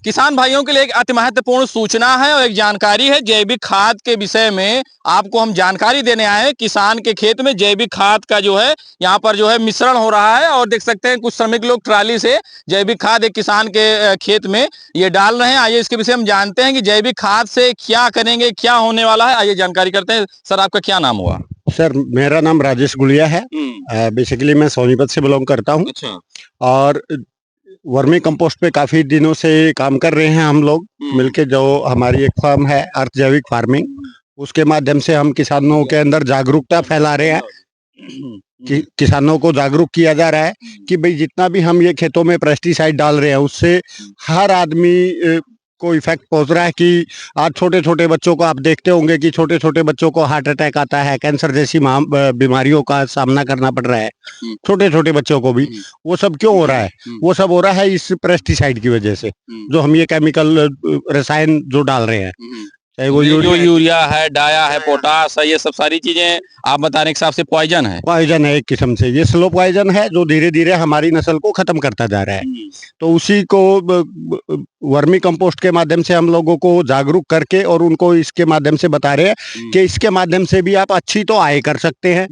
किसान भाइयों के लिए एक अति महत्वपूर्ण सूचना है और एक जानकारी है। जैविक खाद के विषय में आपको हम जानकारी देने आए हैं। किसान के खेत में जैविक खाद का जो है यहाँ पर जो है मिश्रण हो रहा है और देख सकते हैं कुछ श्रमिक लोग ट्राली से जैविक खाद एक किसान के खेत में ये डाल रहे हैं। आइए इसके विषय हम जानते हैं कि जैविक खाद से क्या करेंगे, क्या होने वाला है। आइए जानकारी करते हैं। सर, आपका क्या नाम हुआ? सर, मेरा नाम राजेश गुड़िया है। बेसिकली मैं सोनीपत से बिलोंग करता हूँ। अच्छा। और वर्मी कंपोस्ट पे काफी दिनों से काम कर रहे हैं हम लोग मिलके। जो हमारी एक फर्म है अर्थ जैविक फार्मिंग, उसके माध्यम से हम किसानों के अंदर जागरूकता फैला रहे हैं कि किसानों को जागरूक किया जा रहा है कि भाई जितना भी हम ये खेतों में पेस्टिसाइड डाल रहे हैं उससे हर आदमी को इफेक्ट पहुंच रहा है। कि आज छोटे छोटे बच्चों को आप देखते होंगे कि छोटे छोटे बच्चों को हार्ट अटैक आता है, कैंसर जैसी बीमारियों का सामना करना पड़ रहा है छोटे छोटे बच्चों को भी। वो सब क्यों हो रहा है? वो सब हो रहा है इस पेस्टिसाइड की वजह से, जो हम ये केमिकल रसायन जो डाल रहे हैं, चाहे वो यूरिया है, डाया है, पोटास है, ये सब सारी चीजें आप बताने के हिसाब से पॉइजन है। पॉइजन है एक किस्म से। ये स्लो पॉइजन है जो धीरे धीरे हमारी नस्ल को खत्म करता जा रहा है। तो उसी को वर्मी कंपोस्ट के माध्यम से हम लोगों को जागरूक करके और उनको इसके माध्यम से बता रहे हैं कि इसके माध्यम से भी आप अच्छी तो आय कर सकते हैं।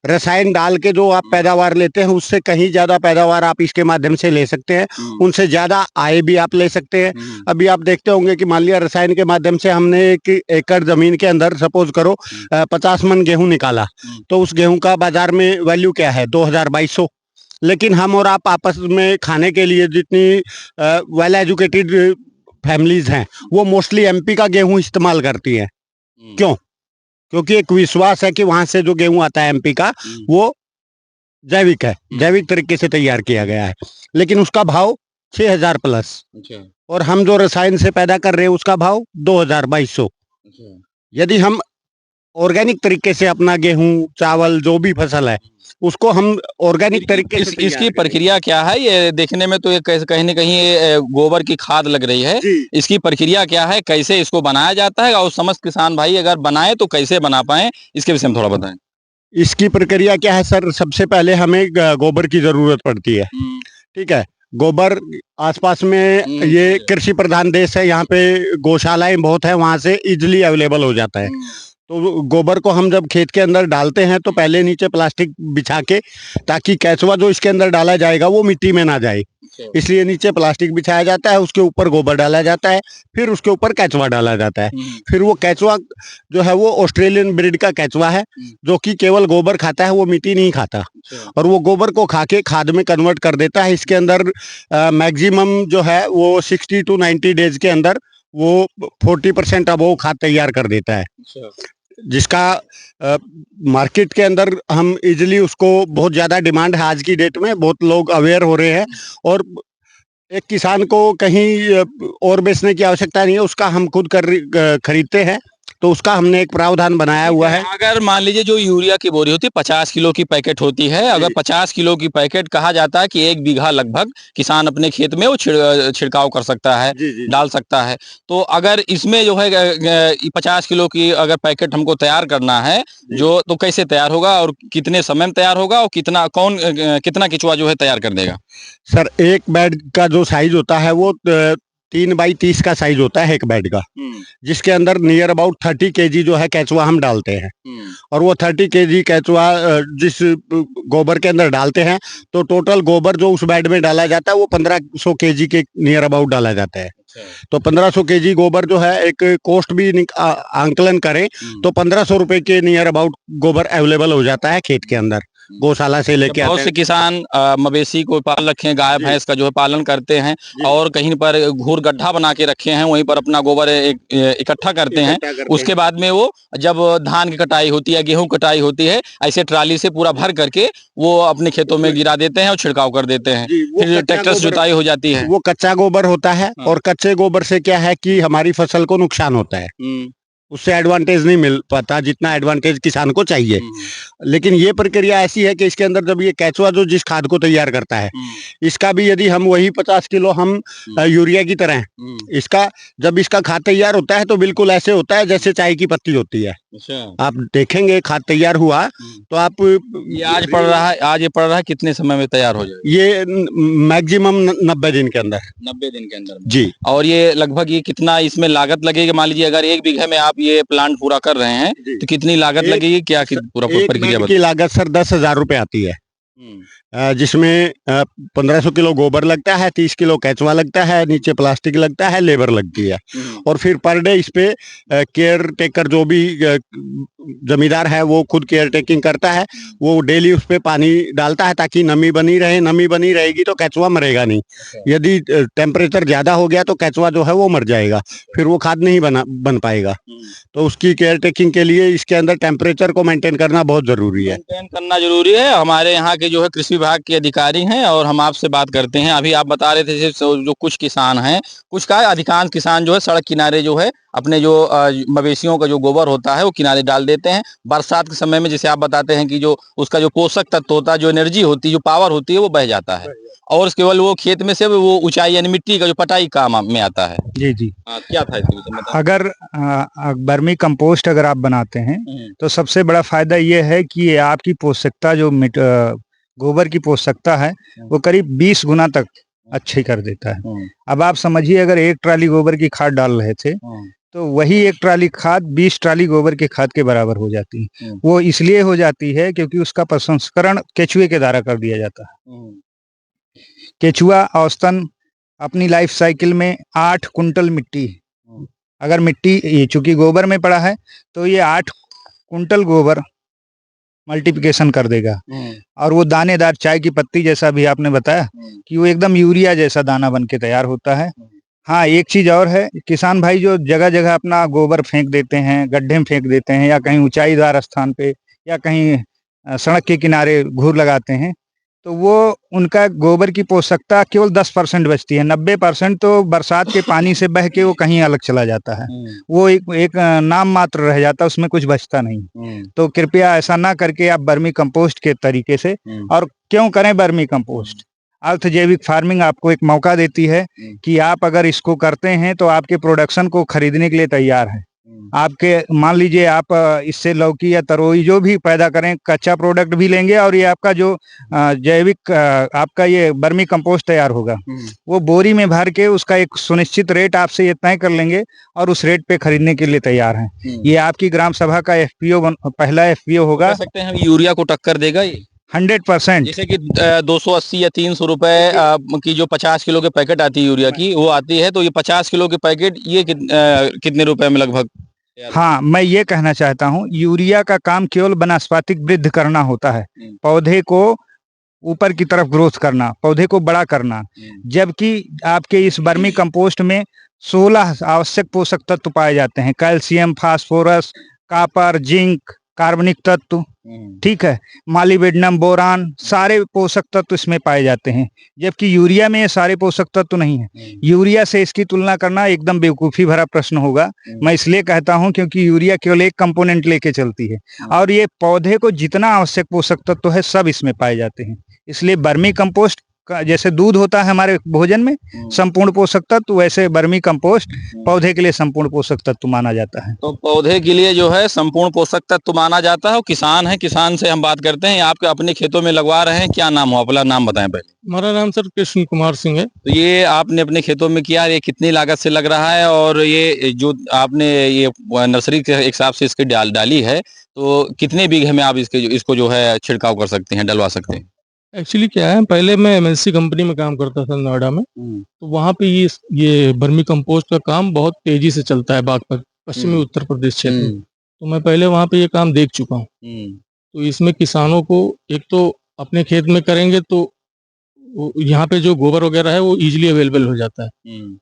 रसायन डाल के जो आप पैदावार लेते हैं उससे कहीं ज्यादा पैदावार आप इसके माध्यम से ले सकते हैं, उनसे ज्यादा आय भी आप ले सकते हैं। अभी आप देखते होंगे कि मान लिया रसायन के माध्यम से हमने एक एकड़ जमीन के अंदर सपोज करो 50 मन गेहूं निकाला, तो उस गेहूं का बाजार में वैल्यू क्या है? 2200। लेकिन हम और आप आपस में खाने के लिए जितनी वेल एजुकेटेड फैमिलीज हैं वो मोस्टली एमपी का गेहूं इस्तेमाल करती हैं। क्यों? क्योंकि एक विश्वास है कि वहां से जो गेहूं आता है एमपी का वो जैविक है, जैविक तरीके से तैयार किया गया है। लेकिन उसका भाव 6000 प्लस, और हम जो रसायन से पैदा कर रहे हैं उसका भाव 2200। यदि हम ऑर्गेनिक तरीके से अपना गेहूं, चावल, जो भी फसल है उसको हम ऑर्गेनिक तरीके से इसकी प्रक्रिया क्या है? ये देखने में तो ये कहीं न कहीं ये गोबर की खाद लग रही है। इसकी प्रक्रिया क्या है? कैसे इसको बनाया जाता है? और समस्त किसान भाई अगर बनाए तो कैसे बना पाए, इसके विषय में थोड़ा बताएं। इसकी प्रक्रिया क्या है सर? सबसे पहले हमें गोबर की जरूरत पड़ती है। ठीक है, गोबर आसपास में ये कृषि प्रधान देश है, यहाँ पे गौशालाएं बहुत है, वहां से इजिली अवेलेबल हो जाता है। तो गोबर को हम जब खेत के अंदर डालते हैं तो पहले नीचे प्लास्टिक बिछा के, ताकि केचुआ जो इसके अंदर डाला जाएगा वो मिट्टी में ना जाए, इसलिए नीचे प्लास्टिक बिछाया जाता है, उसके ऊपर गोबर डाला जाता है, फिर उसके ऊपर केचुआ डाला जाता है। फिर वो केचुआ जो है वो ऑस्ट्रेलियन ब्रीड का केचुआ है जो कि केवल गोबर खाता है, वो मिट्टी नहीं खाता। और वो गोबर को खा के खाद में कन्वर्ट कर देता है। इसके अंदर मैक्सिमम जो है वो 60 to 90 डेज के अंदर वो 40% अबोव खाद तैयार कर देता है, जिसका मार्केट के अंदर हम इजीली उसको बहुत ज़्यादा डिमांड है। आज की डेट में बहुत लोग अवेयर हो रहे हैं और एक किसान को कहीं और बेचने की आवश्यकता नहीं है, उसका हम खुद खरीदते हैं, तो उसका हमने एक प्रावधान बनाया हुआ है। अगर मान लीजिए जो यूरिया की बोरी होती है 50 किलो की पैकेट होती है, अगर 50 किलो की पैकेट कहा जाता है कि 1 बीघा लगभग किसान अपने खेत में वो छिड़काव कर सकता है, डाल सकता है। तो अगर इसमें जो है 50 किलो की अगर पैकेट हमको तैयार करना है जो, तो कैसे तैयार होगा और कितने समय में तैयार होगा और कितना केचुआ जो है तैयार कर देगा? सर, एक बेड का जो साइज होता है वो 3x30 का साइज होता है एक बेड का, जिसके अंदर नियर अबाउट 30 kg जो है केचुआ हम डालते हैं। और वो 30 kg केचुआ जिस गोबर के अंदर डालते हैं तो टोटल गोबर जो उस बेड में डाला जाता है वो 1500 kg के नियर अबाउट डाला जाता है। तो 1500 kg गोबर जो है, एक कॉस्ट भी आंकलन करें तो 1500 रुपए के नियर अबाउट गोबर अवेलेबल हो जाता है खेत के अंदर, गौशाला से लेके। बहुत से किसान मवेशी को पाल रखे हैं, गाय भैंस का जो है पालन करते हैं और कहीं पर घूर गड्ढा बना के रखे हैं, वहीं पर अपना गोबर इकट्ठा करते हैं। उसके बाद में वो जब धान की कटाई होती है, गेहूं कटाई होती है, ऐसे ट्राली से पूरा भर करके वो अपने खेतों में गिरा देते हैं और छिड़काव कर देते हैं। फिर ट्रैक्टर से जुताई हो जाती है। वो कच्चा गोबर होता है और कच्चे गोबर से क्या है कि हमारी फसल को नुकसान होता है। उससे एडवांटेज नहीं मिल पाता जितना एडवांटेज किसान को चाहिए। लेकिन ये प्रक्रिया ऐसी है कि इसके अंदर जब ये केचुआ जो जिस खाद को तैयार करता है, इसका भी यदि हम वही 50 किलो हम यूरिया की तरह इसका जब इसका खाद तैयार होता है तो बिल्कुल ऐसे होता है जैसे चाय की पत्ती होती है। अच्छा। आप देखेंगे खाद तैयार हुआ तो आप ये आज पड़ रहा है, आज ये पड़ रहा है, कितने समय में तैयार हो जाएगा? ये मैक्सिमम 90 दिन के अंदर। 90 दिन के अंदर जी। और ये लगभग ये कितना इसमें लागत लगेगी? मान लीजिए अगर 1 बीघे में आप ये प्लांट पूरा कर रहे हैं तो कितनी लागत लगेगी? क्या पूरा प्रक्रिया की लागत सर 10,000 रुपए आती है, जिसमें 1500 किलो गोबर लगता है, 30 किलो केचुआ लगता है, नीचे प्लास्टिक लगता है, लेबर लगती है और फिर पर डे इस पे केयर टेकर जो भी जमींदार है वो खुद केयर टेकिंग करता है। वो डेली उस पे पानी डालता है ताकि नमी बनी रहे। नमी बनी रहेगी तो केचुआ मरेगा नहीं। यदि टेम्परेचर ज्यादा हो गया तो केचुआ जो है वो मर जाएगा, फिर वो खाद नहीं बन पाएगा। तो उसकी केयर टेकिंग के लिए इसके अंदर टेम्परेचर को मेंटेन करना बहुत जरूरी है। मेंटेन करना जरूरी है। हमारे यहाँ के जो है कृषि विभाग के अधिकारी हैं और हम आपसे बात करते हैं। अभी आप बता रहे थे जो कुछ किसान हैं, कुछ का अधिकांश किसान जो है सड़क किनारे जो है अपने जो मवेशियों का जो गोबर होता है वो किनारे डाल देते हैं। बरसात के समय में जैसे आप बताते हैं कि जो उसका जो पोषक तत्व होता है, जो एनर्जी होती है, जो पावर होती है, वो बह जाता है और केवल वो खेत में से वो ऊंचाई यानी मिट्टी का जो पटाई काम में आता है। जी जी। क्या था इसमें? अगर वर्मी कंपोस्ट अगर आप बनाते हैं तो सबसे बड़ा फायदा ये है कि ये आपकी पोषकता जो गोबर की पोषकता है वो करीब 20 गुना तक अच्छी कर देता है। अब आप समझिए अगर 1 ट्राली गोबर की खाद डाल रहे थे तो वही 1 ट्राली खाद 20 ट्राली गोबर के खाद के बराबर हो जाती है। वो इसलिए हो जाती है क्योंकि उसका प्रसंस्करण केचुए के द्वारा कर दिया जाता है। केचुआ औसतन अपनी लाइफ साइकिल में 8 कुंटल मिट्टी, अगर मिट्टी ये चूंकि गोबर में पड़ा है तो ये 8 कुंटल गोबर मल्टीप्लिकेशन कर देगा और वो दानेदार चाय की पत्ती जैसा भी आपने बताया कि वो एकदम यूरिया जैसा दाना बन के तैयार होता है। हाँ, एक चीज और है, किसान भाई जो जगह जगह अपना गोबर फेंक देते हैं, गड्ढे में फेंक देते हैं या कहीं ऊंचाईदार स्थान पे या कहीं सड़क के किनारे घूर लगाते हैं तो वो उनका गोबर की पोषकता केवल 10% बचती है। 90% तो बरसात के पानी से बह के वो कहीं अलग चला जाता है। वो एक नाम मात्र रह जाता है, उसमें कुछ बचता नहीं। तो कृपया ऐसा ना करके आप वर्मी कंपोस्ट के तरीके से, और क्यों करें वर्मी कंपोस्ट, अर्थ जैविक फार्मिंग आपको एक मौका देती है कि आप अगर इसको करते हैं तो आपके प्रोडक्शन को खरीदने के लिए तैयार है। आपके मान लीजिए आप इससे लौकी या तरोई जो भी पैदा करें, कच्चा प्रोडक्ट भी लेंगे और ये आपका जो जैविक आपका ये वर्मी कंपोस्ट तैयार होगा वो बोरी में भर के उसका एक सुनिश्चित रेट आपसे ये तय कर लेंगे और उस रेट पे खरीदने के लिए तैयार हैं। ये आपकी ग्राम सभा का एफपीओ पहला एफपीओ होगा। कह सकते हैं यूरिया को टक्कर देगा ये 100%। जैसे कि 280 या 300 रुपए की जो 50 किलो के पैकेट आती है यूरिया की, वो आती है, तो ये 50 किलो के पैकेट ये कितने रुपए में लगभग? हाँ, मैं ये कहना चाहता हूँ यूरिया का काम केवल वनस्पतिक वृद्धि करना होता है, पौधे को ऊपर की तरफ ग्रोथ करना, पौधे को बड़ा करना, जबकि आपके इस वर्मी कंपोस्ट में 16 आवश्यक पोषक तत्व पाए जाते हैं। कैल्शियम, फास्फोरस, कॉपर, जिंक, कार्बनिक तत्व, ठीक है, मालिब्डेनम, बोरान, सारे पोषक तत्व इसमें पाए जाते हैं, जबकि यूरिया में ये सारे पोषक तत्व नहीं है। यूरिया से इसकी तुलना करना एकदम बेवकूफ़ी भरा प्रश्न होगा। मैं इसलिए कहता हूं क्योंकि यूरिया केवल एक कंपोनेंट लेके चलती है और ये पौधे को जितना आवश्यक पोषक तत्व है सब इसमें पाए जाते हैं। इसलिए वर्मी कंपोस्ट जैसे दूध होता है हमारे भोजन में संपूर्ण पोषक तत्व, वैसे वर्मी कंपोस्ट पौधे के लिए संपूर्ण पोषक तत्व माना जाता है। तो पौधे के लिए जो है संपूर्ण पोषक तत्व माना जाता है। और किसान है, किसान से हम बात करते हैं। आपके अपने खेतों में लगवा रहे हैं, क्या नाम हो? अपना नाम बताएं पहले। हमारा नाम सर कृष्ण कुमार सिंह है। तो ये आपने अपने खेतों में किया, ये कितनी लागत से लग रहा है? और ये जो आपने ये नर्सरी के हिसाब से इसकी डाली है, तो कितने बीघे में आप इसको जो है छिड़काव कर सकते हैं, डलवा सकते हैं? एक्चुअली क्या है, पहले मैं एमएनसी कंपनी में काम करता था नोएडा में, तो वहाँ पे ये वर्मी कंपोस्ट का काम बहुत तेजी से चलता है बागपत पश्चिमी उत्तर प्रदेश क्षेत्र में। तो मैं पहले वहाँ पे ये काम देख चुका हूँ। तो इसमें किसानों को एक तो अपने खेत में करेंगे तो यहाँ पे जो गोबर वगैरह है वो इजीली अवेलेबल हो जाता है,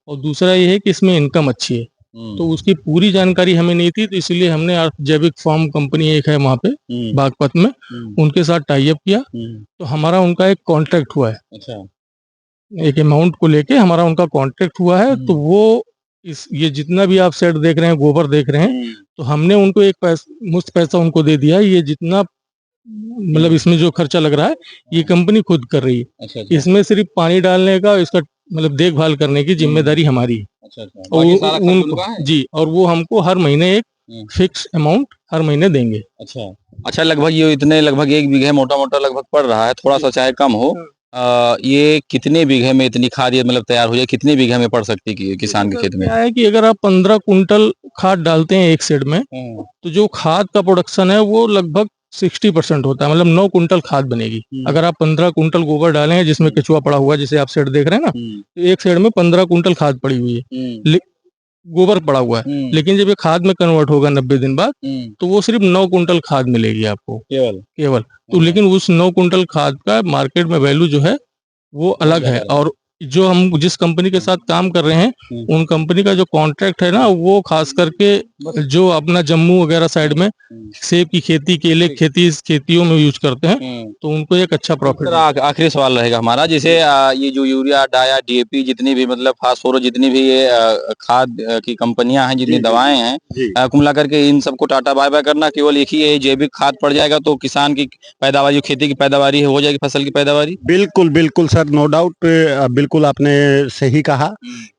और दूसरा ये है कि इसमें इनकम अच्छी है। तो उसकी पूरी जानकारी हमें नहीं थी, तो इसलिए हमने जैविक फार्म कंपनी एक है वहाँ पे बागपत में, उनके साथ टाई अप किया। तो हमारा उनका एक कॉन्ट्रैक्ट हुआ है। अच्छा। एक अमाउंट को लेके हमारा उनका कॉन्ट्रैक्ट हुआ है। तो वो इस ये जितना भी आप सेट देख रहे हैं, गोबर देख रहे हैं, तो हमने उनको एक मुफ्त पैसा उनको दे दिया है। ये जितना मतलब इसमें जो खर्चा लग रहा है ये कंपनी खुद कर रही है। अच्छा, इसमें सिर्फ पानी डालने का, इसका मतलब देखभाल करने की जिम्मेदारी हमारी है। अच्छा, अच्छा। और बाकी सारा खर्च उनको उनका है? जी, और वो हमको हर महीने एक फिक्स अमाउंट हर महीने देंगे। अच्छा, अच्छा, लगभग ये इतने लगभग 1 बीघे मोटा-मोटा लगभग पड़ रहा है, थोड़ा-सा चाहे कम हो। ये कितने बीघे में इतनी खाद ये मतलब तैयार हो जाए, कितने बीघे में पड़ सकती है किसान के खेत में? क्या है कि अगर आप 15 कुंटल खाद डालते हैं एक शेड में, तो जो खाद का प्रोडक्शन है वो लगभग 60% होता है, मतलब 9 कुंटल खाद बनेगी। अगर आप 15 कुंटल गोबर डालेंगे जिसमें केचुआ पड़ा हुआ है, जैसे आप शेड देख रहे हैं ना, तो एक शेड में 15 कुंटल खाद पड़ी हुई है, गोबर पड़ा हुआ है। लेकिन जब ये खाद में कन्वर्ट होगा 90 दिन बाद, तो वो सिर्फ 9 कुंटल खाद मिलेगी आपको केवल। तो लेकिन उस 9 कुंटल खाद का मार्केट में वैल्यू जो है वो अलग है। और जो हम जिस कंपनी के साथ काम कर रहे हैं, उन कंपनी का जो कॉन्ट्रैक्ट है ना, वो खास करके जो अपना जम्मू वगैरह साइड में सेब की खेती, केले की खेती, इस खेतियों में यूज करते हैं, तो उनको एक अच्छा प्रॉफिट। आखिरी सवाल रहेगा हमारा, जैसे ये जो यूरिया, डाया, डीएपी जितनी भी मतलब फास्फोरस जितनी भी ये खाद की कंपनियां हैं, जितनी दवाएं हैं, कुल मिला करके इन सबको टाटा बाय बाय करना, केवल एक ही है जैविक खाद पड़ जाएगा तो किसान की पैदावार, जो खेती की पैदावारी है, हो जाएगी, फसल की पैदावारी। बिल्कुल बिल्कुल सर, नो डाउट, बिल्कुल आपने सही कहा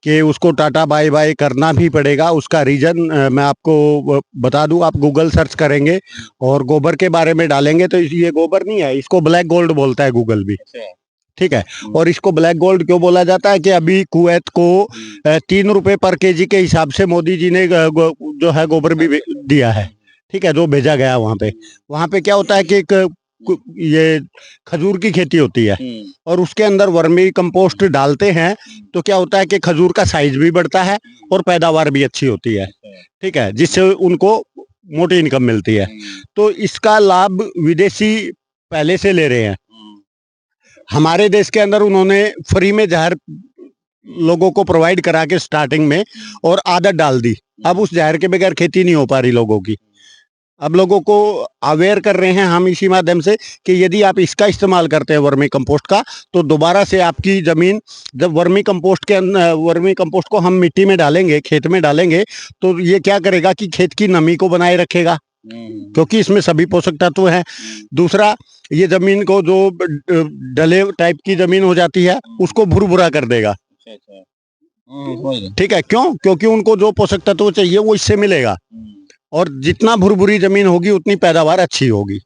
कि उसको टाटा बाय बाय करना भी पड़ेगा। उसका रीजन मैं आपको बता दूं, आप गूगल सर्च करेंगे और गोबर के बारे में डालेंगे तो ये गोबर नहीं है, इसको ब्लैक गोल्ड बोलता है गूगल भी। ठीक है, और इसको ब्लैक गोल्ड क्यों बोला जाता है कि अभी कुवैत को 3 रुपए पर केजी के हिसाब से मोदी जी ने जो है गोबर भी दिया है। ठीक है, जो भेजा गया वहाँ पे क्या होता है कि ये खजूर की खेती होती है और उसके अंदर वर्मी कंपोस्ट डालते हैं, तो क्या होता है कि खजूर का साइज भी बढ़ता है और पैदावार भी अच्छी होती है। ठीक है, जिससे उनको मोटी इनकम मिलती है। तो इसका लाभ विदेशी पहले से ले रहे हैं। हमारे देश के अंदर उन्होंने फ्री में जहर लोगों को प्रोवाइड करा के स्टार्टिंग में और आदत डाल दी। अब उस जहर के बगैर खेती नहीं हो पा रही लोगों की। अब लोगों को अवेयर कर रहे हैं हम इसी माध्यम से कि यदि आप इसका इस्तेमाल करते हैं वर्मी कंपोस्ट का, तो दोबारा से आपकी जमीन, जब वर्मी कंपोस्ट को हम मिट्टी में डालेंगे, खेत में डालेंगे, तो ये क्या करेगा कि खेत की नमी को बनाए रखेगा, क्योंकि इसमें सभी पोषक तत्व हैं। दूसरा, ये जमीन को जो डले टाइप की जमीन हो जाती है उसको भुरभुरा कर देगा। ठीक है, क्योंकि उनको जो पोषक तत्व चाहिए वो इससे मिलेगा, और जितना भुरभुरी जमीन होगी उतनी पैदावार अच्छी होगी।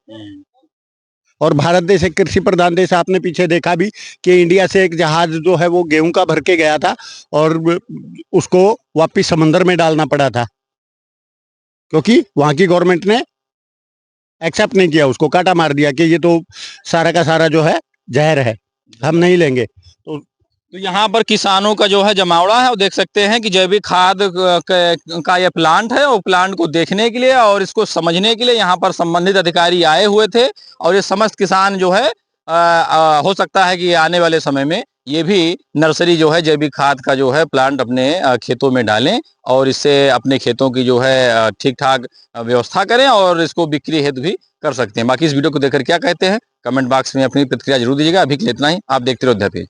और भारत देश एक कृषि प्रधान देश, आपने पीछे देखा भी कि इंडिया से एक जहाज जो है वो गेहूं का भर के गया था और उसको वापिस समंदर में डालना पड़ा था, क्योंकि वहां की गवर्नमेंट ने एक्सेप्ट नहीं किया, उसको काटा मार दिया कि ये तो सारा का सारा जो है जहर है, हम नहीं लेंगे। तो यहाँ पर किसानों का जो है जमावड़ा है, और देख सकते हैं कि जैविक खाद का ये प्लांट है, और प्लांट को देखने के लिए और इसको समझने के लिए यहाँ पर संबंधित अधिकारी आए हुए थे। और ये समस्त किसान जो है हो सकता है कि आने वाले समय में ये भी नर्सरी जो है जैविक खाद का जो है प्लांट अपने खेतों में डालें और इससे अपने खेतों की जो है ठीक ठाक व्यवस्था करें और इसको बिक्री हेतु भी कर सकते हैं। बाकी इस वीडियो को देखकर क्या कहते हैं कमेंट बॉक्स में अपनी प्रतिक्रिया जरूर दीजिएगा। अभी के लिए इतना ही, आप देखते रहो अध्याय पेज।